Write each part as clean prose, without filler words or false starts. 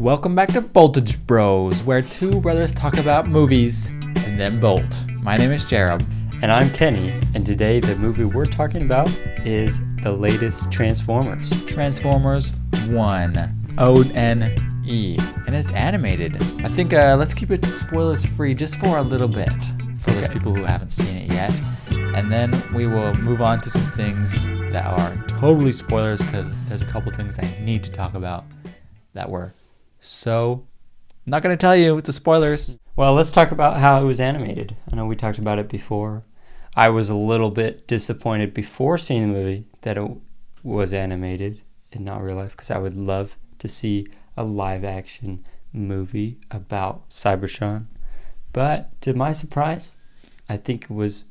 Welcome back to Voltage Bros, where two brothers talk about movies and then bolt. My name is Jarob. And I'm Kenny, and today the movie we're talking about is the latest Transformers. Transformers 1, O-N-E, and it's animated. I think let's keep it spoilers free just for a little bit, for those people who haven't seen it yet. And then we will move on to some things that are totally spoilers, because there's a couple things I need to talk about that were so... I'm not going to tell you, it's the spoilers. Well, let's talk about how it was animated. I know we talked about it before. I was a little bit disappointed before seeing the movie that it was animated and not real life, because I would love to see a live action movie about Cybertron. But to my surprise, I think it was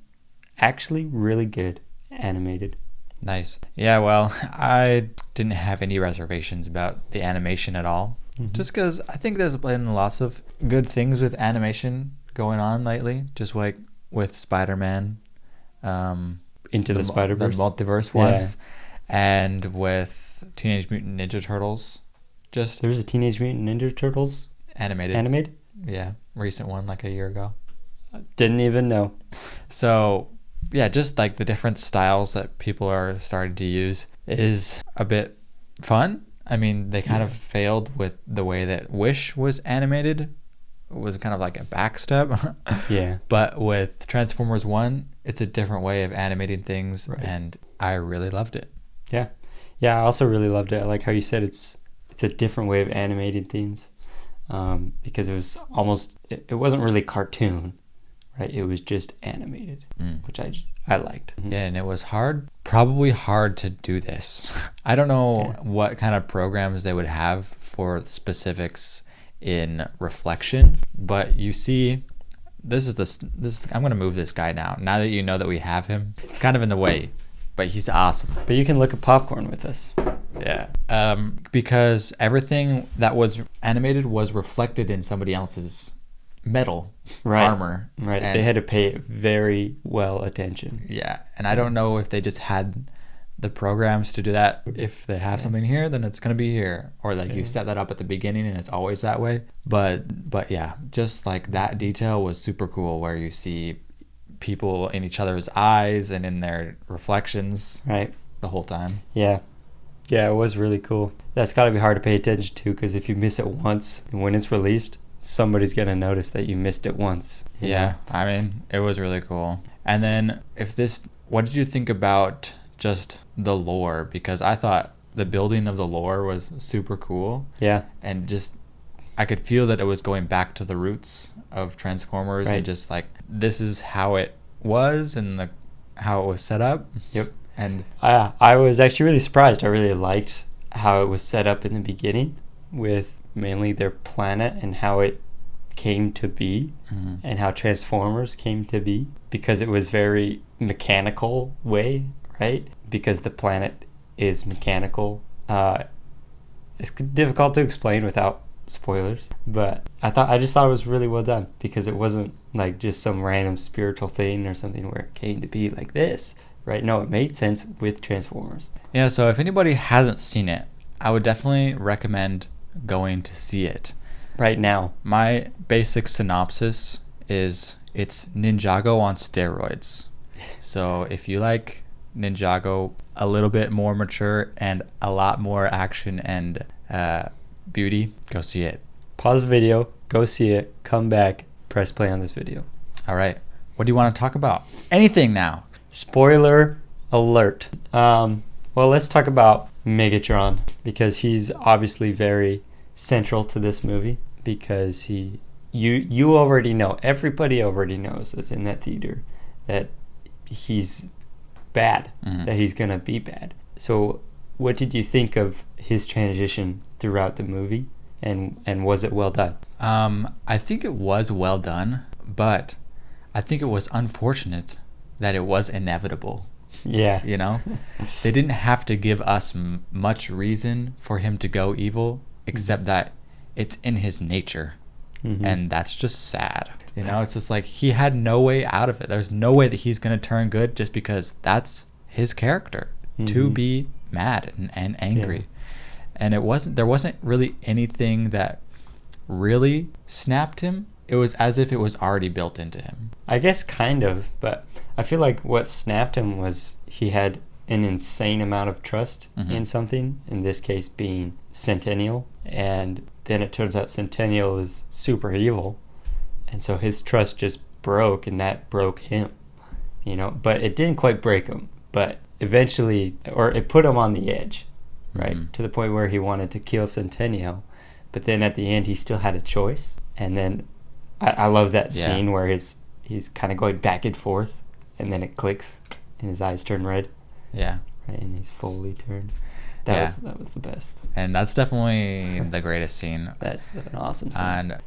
actually really good animated. Nice. Yeah, well, I didn't have any reservations about the animation at all. Mm-hmm. Just because I think there's been lots of good things with animation going on lately, just like with Spider-Man. Into the Spider-Verse. The multiverse ones. And with Teenage Mutant Ninja Turtles. There's a Teenage Mutant Ninja Turtles? Animated? Yeah, recent one like a year ago. Didn't even know. So, yeah, just like the different styles that people are starting to use is a bit fun. I mean, they kind of failed with the way that Wish was animated. It was kind of like a backstep. Yeah. But with Transformers 1, it's a different way of animating things, right. And I really loved it. Yeah. Yeah, I also really loved it. I like how you said it's a different way of animating things, because it was almost, it wasn't really cartoon, right? It was just animated, which I liked. Yeah, and it was probably hard to do this. I don't know what kind of programs they would have for specifics in reflection, but you see, this I'm going to move this guy now that you know that we have him. It's kind of in the way, but he's awesome. But you can look at popcorn with us. Yeah. Because everything that was animated was reflected in somebody else's metal armor. Right. And they had to pay very well attention. Yeah. And I don't know if they just had the programs to do that. If they have something here, then it's going to be here. Or like you set that up at the beginning and it's always that way. But yeah, just like that detail was super cool, where you see people in each other's eyes and in their reflections the whole time. Yeah. Yeah, it was really cool. That's got to be hard to pay attention to, because if you miss it once, and when it's released, somebody's going to notice that you missed it once. Yeah, I mean, it was really cool. And then what did you think about just the lore? Because I thought the building of the lore was super cool. Yeah. And just, I could feel that it was going back to the roots of Transformers, and just like, this is how it was and how it was set up. Yep. And I was actually really surprised. I really liked how it was set up in the beginning, with mainly their planet and how it came to be, and how Transformers came to be, because it was very mechanical way, right? Because the planet is mechanical. It's difficult to explain without spoilers, but I just thought it was really well done, because it wasn't like just some random spiritual thing or something where it came to be like this, right? No, it made sense with Transformers. Yeah, so if anybody hasn't seen it, I would definitely recommend going to see it right now. My basic synopsis is it's Ninjago on steroids. So if you like Ninjago a little bit more mature and a lot more action and beauty, go see it. Pause the video, go see it, come back, press play on this video. All right, what do you want to talk about? Anything now. Spoiler alert. Well, let's talk about Megatron, because he's obviously very central to this movie, because you already know, everybody already knows that's in that theater, that he's bad, that he's gonna be bad. So what did you think of his transition throughout the movie, and was it well done? I think it was well done, but I think it was unfortunate that it was inevitable. Yeah. You know, they didn't have to give us much reason for him to go evil, except that it's in his nature. And that's just sad. You know, it's just like he had no way out of it. There's no way that he's going to turn good, just because that's his character, to be mad and angry. And there wasn't really anything that really snapped him. It was as if it was already built into him. I guess kind of, but I feel like what snapped him was he had an insane amount of trust in something, in this case being Centennial, and then it turns out Centennial is super evil, and so his trust just broke, and that broke him, but it didn't quite break him, but eventually, or it put him on the edge, right, to the point where he wanted to kill Centennial, but then at the end he still had a choice. And then I love that scene where he's kind of going back and forth, and then it clicks and his eyes turn red. Yeah. Right, and he's fully turned. That was the best. And that's definitely the greatest scene. That's an awesome scene. And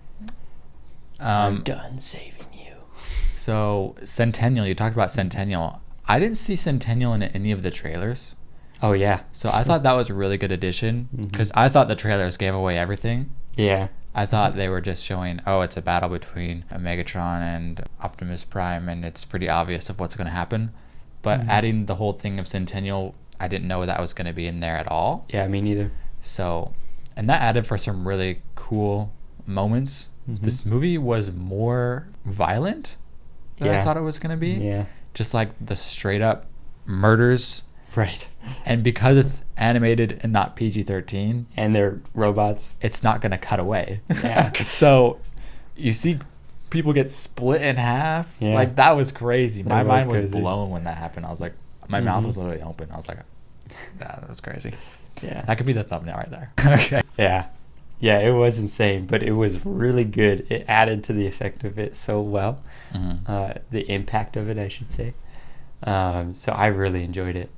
I'm done saving you. So Centennial, you talked about Centennial. I didn't see Centennial in any of the trailers. Oh yeah. So I thought that was a really good addition, because I thought the trailers gave away everything. Yeah. I thought they were just showing, it's a battle between Megatron and Optimus Prime, and it's pretty obvious of what's going to happen. But adding the whole thing of Centennial, I didn't know that was going to be in there at all. Yeah, me neither. So, and that added for some really cool moments. This movie was more violent than I thought it was going to be. Yeah. Just like the straight up murders. Right. And because it's animated and not PG-13. And they're robots. It's not going to cut away. Yeah. So you see people get split in half. Yeah. Like, that was crazy. My mind was crazy. blown when that happened. I was like, my mouth was literally open. I was like, that was crazy. Yeah. That could be the thumbnail right there. Okay. Yeah. Yeah, it was insane, but it was really good. It added to the effect of it so well. The impact of it, I should say. So I really enjoyed it.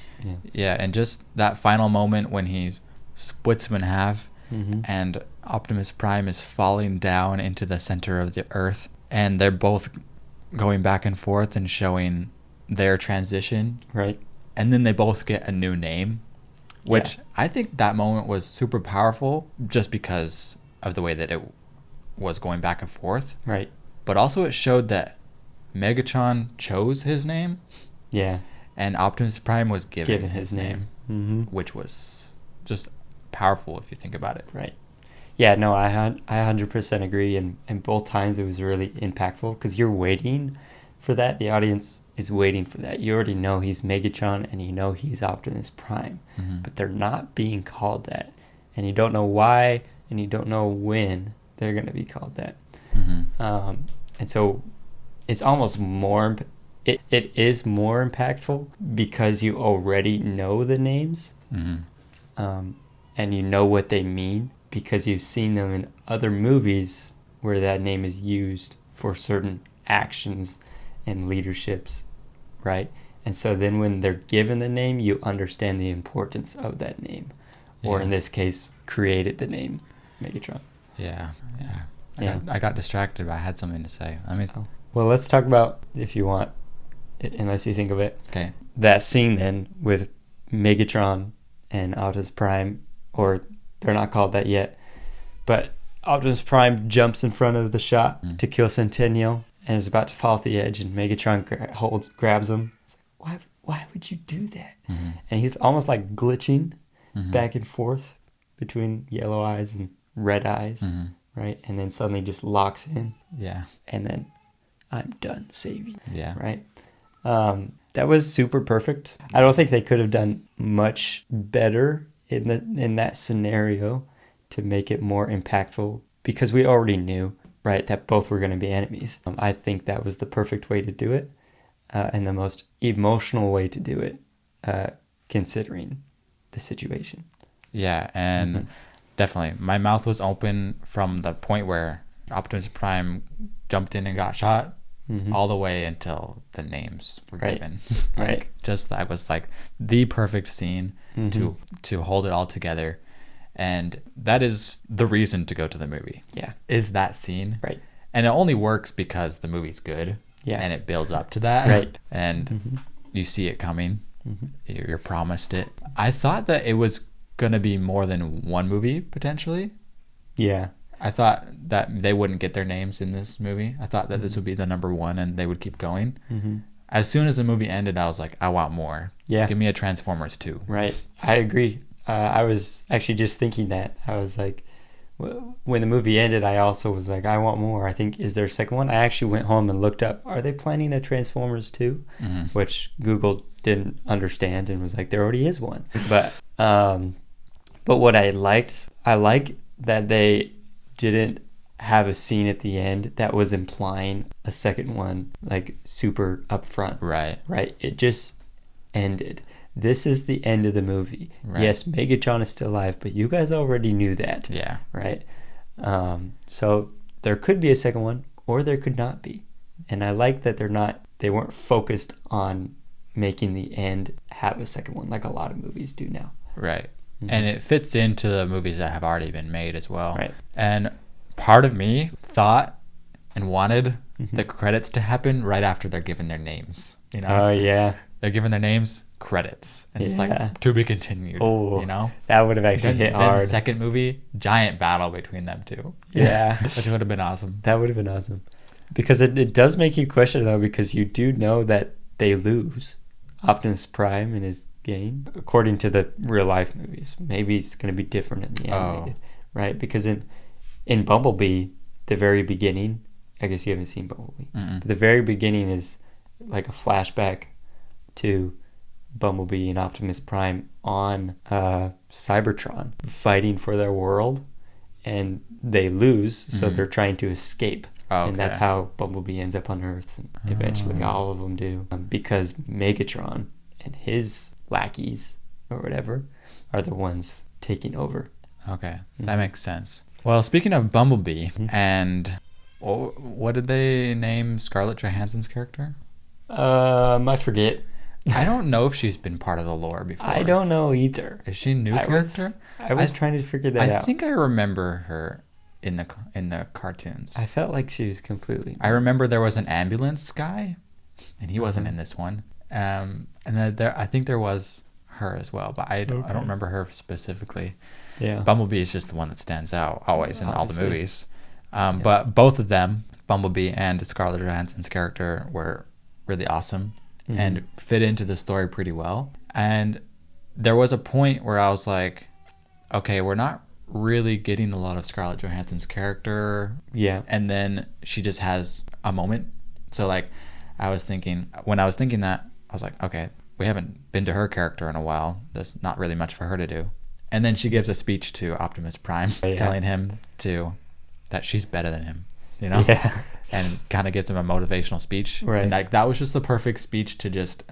Yeah, and just that final moment when he splits him in half and Optimus Prime is falling down into the center of the earth, and they're both going back and forth and showing their transition. Right. And then they both get a new name, which I think that moment was super powerful just because of the way that it was going back and forth. Right. But also it showed that Megatron chose his name. Yeah. And Optimus Prime was given his name. Which was just powerful if you think about it. Right. Yeah, no, I 100% agree. And both times it was really impactful because you're waiting for that. The audience is waiting for that. You already know he's Megatron and you know he's Optimus Prime. But they're not being called that. And you don't know why and you don't know when they're going to be called that. And so it's almost more... It is more impactful because you already know the names, and you know what they mean because you've seen them in other movies where that name is used for certain actions and leaderships, right? And so then when they're given the name, you understand the importance of that name, or in this case, created the name Megatron. Yeah. I got distracted, but I had something to say. Well, let's talk about, if you want, unless you think of it. Okay. That scene then with Megatron and Optimus Prime, or they're not called that yet, but Optimus Prime jumps in front of the shot to kill Centennial and is about to fall off the edge, and Megatron grabs him. It's like, why would you do that? And he's almost like glitching back and forth between yellow eyes and red eyes, right? And then suddenly just locks in. Yeah. And then, I'm done saving. Yeah. Right? That was super perfect. I don't think they could have done much better in that scenario to make it more impactful because we already knew, right, that both were going to be enemies. I think that was the perfect way to do it and the most emotional way to do it, considering the situation. Yeah, and definitely. My mouth was open from the point where Optimus Prime jumped in and got shot all the way until the names were given. Right. Just that was like the perfect scene to hold it all together. And that is the reason to go to the movie. Yeah. Is that scene. Right. And it only works because the movie's good. Yeah. And it builds up to that. Right. And you see it coming. You're promised it. I thought that it was going to be more than one movie, potentially. Yeah. I thought that they wouldn't get their names in this movie. I thought that this would be the number one and they would keep going. As soon as the movie ended, I was like, I want more. Yeah. Give me a Transformers 2. Right. I agree. I was actually just thinking that. I was like, when the movie ended, I also was like, I want more. I think, is there a second one? I actually went home and looked up, are they planning a Transformers 2? Mm-hmm. Which Google didn't understand and was like, there already is one. But what I like that they didn't have a scene at the end that was implying a second one, like super upfront. Right. Right? It just ended. This is the end of the movie. Right. Yes, Megatron is still alive, but you guys already knew that. Yeah. Right? So there could be a second one, or there could not be. And I like that they weren't focused on making the end have a second one like a lot of movies do now. Right. Mm-hmm. And it fits into the movies that have already been made as well. Right. And part of me thought and wanted the credits to happen right after they're given their names. You know? Oh, yeah. They're given their names, credits. And it's Yeah. like, to be continued. Oh, you know? that would have actually hit hard. Then second movie, giant battle between them two. Yeah. Which would have been awesome. That would have been awesome. Because it does make you question, though, because you do know that they lose Optimus Prime in his game, according to the real-life movies. Maybe it's going to be different in the animated, right? Because in Bumblebee, the very beginning, I guess you haven't seen Bumblebee, Mm-mm. but the very beginning is like a flashback to Bumblebee and Optimus Prime on Cybertron fighting for their world, and they lose, so they're trying to escape. Okay. And that's how Bumblebee ends up on Earth, and eventually all of them do, because Megatron and his lackeys or whatever are the ones taking over. Okay, that makes sense. Well, speaking of Bumblebee, and what did they name Scarlett Johansson's character? I forget. I don't know if she's been part of the lore before. I don't know either. Is she a new character? I was trying to figure that out. I think I remember her in the cartoons. I felt like she was completely... I remember there was an ambulance guy, and he wasn't in this one. And then I think there was her as well, but I don't remember her specifically. Yeah. Bumblebee is just the one that stands out always in all the Obviously. movies. But both of them, Bumblebee and Scarlett Johansson's character, were really awesome and fit into the story pretty well. And there was a point where I was like, okay, we're not really getting a lot of Scarlett Johansson's character. Yeah. And then she just has a moment. So like when I was thinking that, I was like, okay, we haven't been to her character in a while. There's not really much for her to do. And then she gives a speech to Optimus Prime, telling him that she's better than him, you know? Yeah. And kind of gives him a motivational speech. Right. And like that was just the perfect speech to just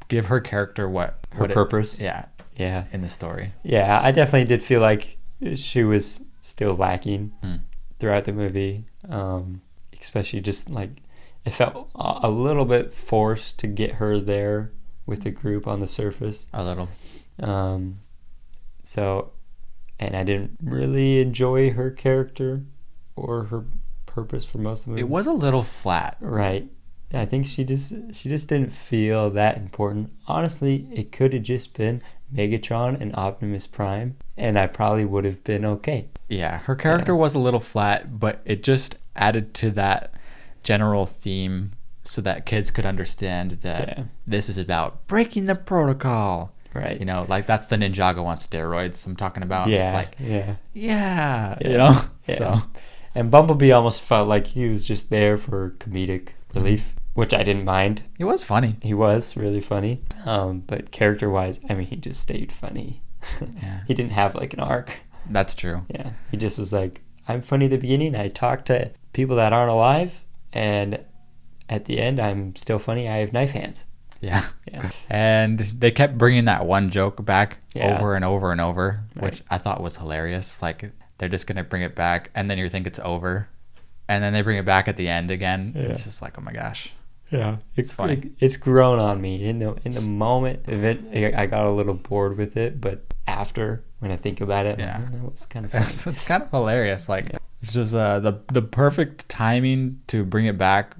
give her character her purpose. Yeah. In the story. Yeah, I definitely did feel like she was still lacking throughout the movie. Especially just like it felt a little bit forced to get her there with the group on the surface. A little. So, and I didn't really enjoy her character or her purpose for most of the movie. It was a little flat. Right. I think she just didn't feel that important. Honestly, it could have just been Megatron and Optimus Prime, and I probably would have been okay. Yeah, her character was a little flat, but it just added to that general theme so that kids could understand that this is about breaking the protocol. Right. You know, like that's the Ninjago on steroids I'm talking about. Yeah. It's like, yeah. you know? Yeah. So. And Bumblebee almost felt like he was just there for comedic relief, which I didn't mind. It was funny. He was really funny. But character-wise, I mean, he just stayed funny. Yeah. He didn't have like an arc. That's true. Yeah. He just was like, I'm funny at the beginning. I talk to people that aren't alive. And at the end, I'm still funny. I have knife hands. Yeah. Yeah. And they kept bringing that one joke back over and over and over, Right. which I thought was hilarious. Like, they're just going to bring it back, and then you think it's over. And then they bring it back at the end again. Yeah. It's just like, oh my gosh. Yeah, It's funny. It's grown on me in the moment of it. I got a little bored with it, but after, when I think about it, Yeah. that was kind of funny. It's kind of hilarious. Like, it's just the perfect timing to bring it back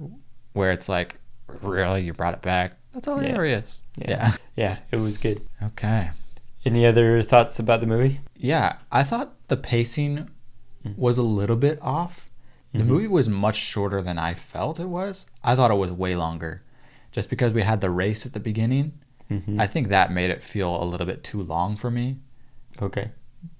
where it's like, really? You brought it back? That's hilarious. Yeah. It was good. Okay. Any other thoughts about the movie? Yeah, I thought the pacing was a little bit off. The movie was much shorter than I felt it was. I thought it was way longer. Just because we had the race at the beginning, Mm-hmm. I think that made it feel a little bit too long for me. Okay.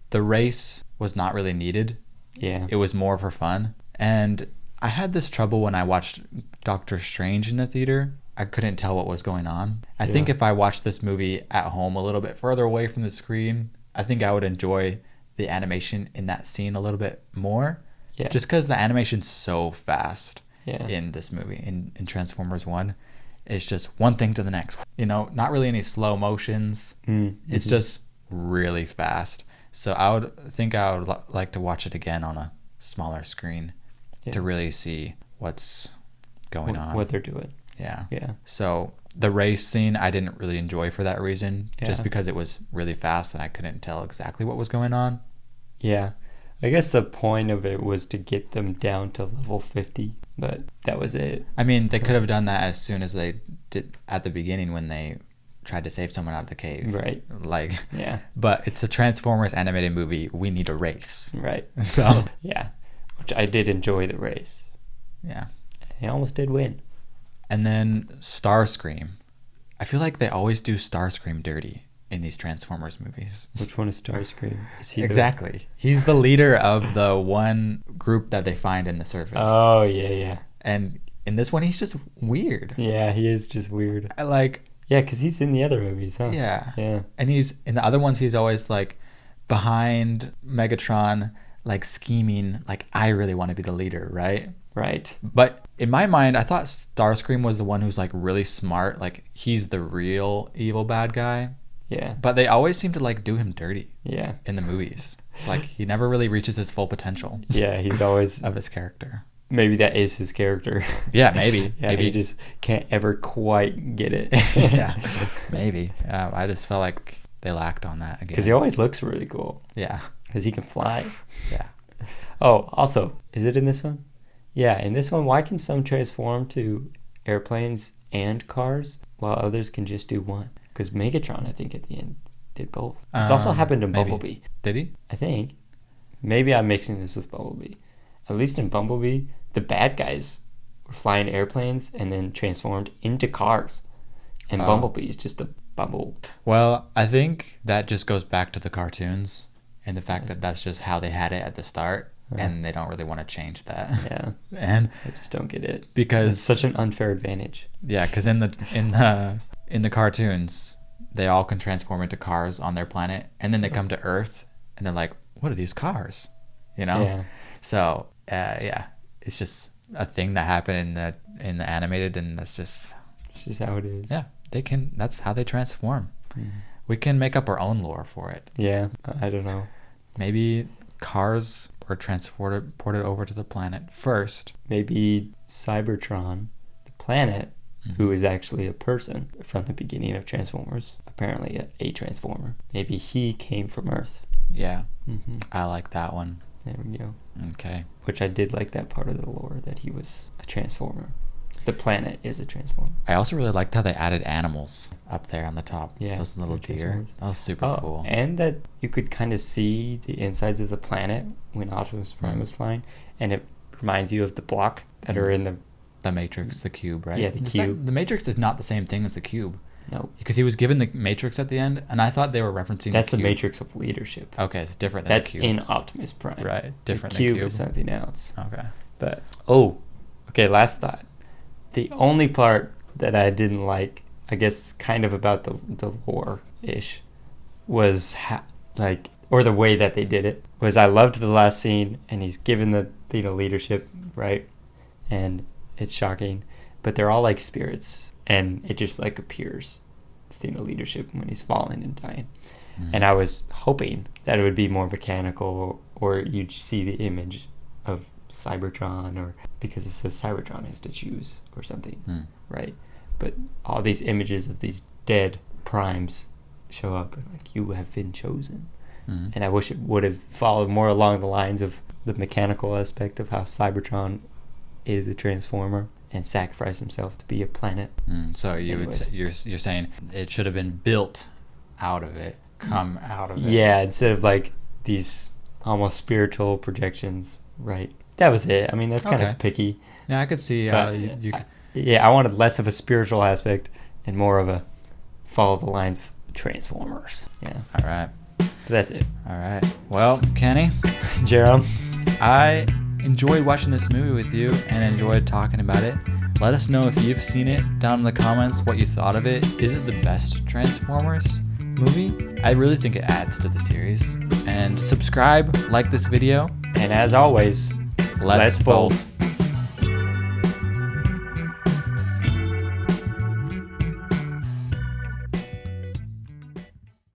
The race was not really needed. Yeah. It was more for fun. And I had this trouble when I watched Doctor Strange in the theater. I couldn't tell what was going on. I think if I watched this movie at home a little bit further away from the screen, I think I would enjoy the animation in that scene a little bit more. Yeah. Just because the animation's so fast Yeah. in this movie, in Transformers 1. It's just one thing to the next. You know, not really any slow motions. Mm-hmm. It's just really fast. So I would like to watch it again on a smaller screen to really see what's going on. What they're doing. Yeah. Yeah. So the race scene I didn't really enjoy for that reason, just Yeah. because it was really fast and I couldn't tell exactly what was going on. Yeah. I guess the point of it was to get them down to level 50, but that was it. I mean, they could have done that as soon as they did at the beginning when they tried to save someone out of the cave. Right. Like, Yeah. but it's a Transformers animated movie. We need a race. Right. So, Yeah. Which I did enjoy the race. yeah. He almost did win. And then Starscream. I feel like they always do Starscream dirty in these Transformers movies. Which one is Starscream? Is he Exactly. He's the leader of the one group that they find in the surface. Oh, yeah, yeah. And in this one, he's just weird. Yeah, he is just weird. Like, Yeah, because he's in the other movies, huh? yeah. Yeah. And he's in the other ones, he's always like behind Megatron, like scheming, like, I really want to be the leader, right? Right. But in my mind, I thought Starscream was the one who's like really smart. Like, he's the real evil bad guy. Yeah. But they always seem to like do him dirty Yeah. in the movies. It's like he never really reaches his full potential Yeah, he's always... of his character. Maybe that is his character. Yeah, maybe. Yeah, Maybe. he just can't ever quite get it. Yeah, maybe. I just felt like they lacked on that again. Because he always looks really cool. Yeah, Because he can fly. yeah. Oh, also, is it in this one? Yeah, in this one, why can some transform to airplanes and cars while others can just do one? Because Megatron, I think, at the end did both. This also happened in maybe. Bumblebee, Did he? I think. Maybe I'm mixing this with Bumblebee. At least in Bumblebee, the bad guys were flying airplanes and then transformed into cars. And Oh. Bumblebee is just a bumble. Well, I think that just goes back to the cartoons and the fact that that's just how they had it at the start, and they don't really want to change that. Yeah, And I just don't get it. because It's such an unfair advantage. yeah, because in the cartoons, they all can transform into cars on their planet, and then they come to Earth, and they're like, "What are these cars?" You know. Yeah. So yeah, it's just a thing that happened in the animated, and that's just It's just how it is. yeah. They can. That's how they transform. Mhm. We can make up our own lore for it. Yeah, I don't know. Maybe cars were ported over to the planet first. Maybe Cybertron, the planet, who is actually a person from the beginning of Transformers, apparently a Transformer. Maybe he came from Earth. Yeah, Mm-hmm. I like that one. There we go. Okay. Which I did like that part of the lore, that he was a Transformer. The planet is a Transformer. I also really liked how they added animals up there on the top. Yeah, Those little they're deer. Transformers. That was super cool. And that you could kind of see the insides of the planet when Optimus Prime was flying, and it reminds you of the block that are in the... The Matrix, the cube, right? Yeah, the cube. The Matrix is not the same thing as the cube. No, Because he was given the Matrix at the end, and I thought they were referencing that's the cube. Matrix of leadership. Okay, it's different than That's the cube. in Optimus Prime. Right, different The than cube cube. is something else. Okay. But okay, last thought. The only part that I didn't like, I guess, kind of about the lore ish, was or the way that they did it. Was I loved the last scene, and he's given the thing of leadership, right? And it's shocking, but they're all like spirits, and it just like appears, the thing of leadership, when he's falling and dying. Mhm. And I was hoping that it would be more mechanical, or you'd see the image of Cybertron, or because it says Cybertron has to choose or something, Hmm. right? But all these images of these dead primes show up, and like, you have been chosen. Mhm. And I wish it would have followed more along the lines of the mechanical aspect of how Cybertron is a transformer and sacrificed himself to be a planet. So you would Anyways. say, you're saying it should have been built out of it, come out of it. Yeah, instead of like these almost spiritual projections, right? That was it. I mean, that's kind Okay. of picky. Yeah, I could see how But you I wanted less of a spiritual aspect and more of a follow the lines of Transformers. Yeah. All right. But that's it. All right. Well, Kenny, Jerome. I enjoyed watching this movie with you and enjoyed talking about it. Let us know if you've seen it down in the comments, what you thought of it. Is it the best Transformers movie? I really think it adds to the series. And subscribe, like this video. And as always, Let's bolt.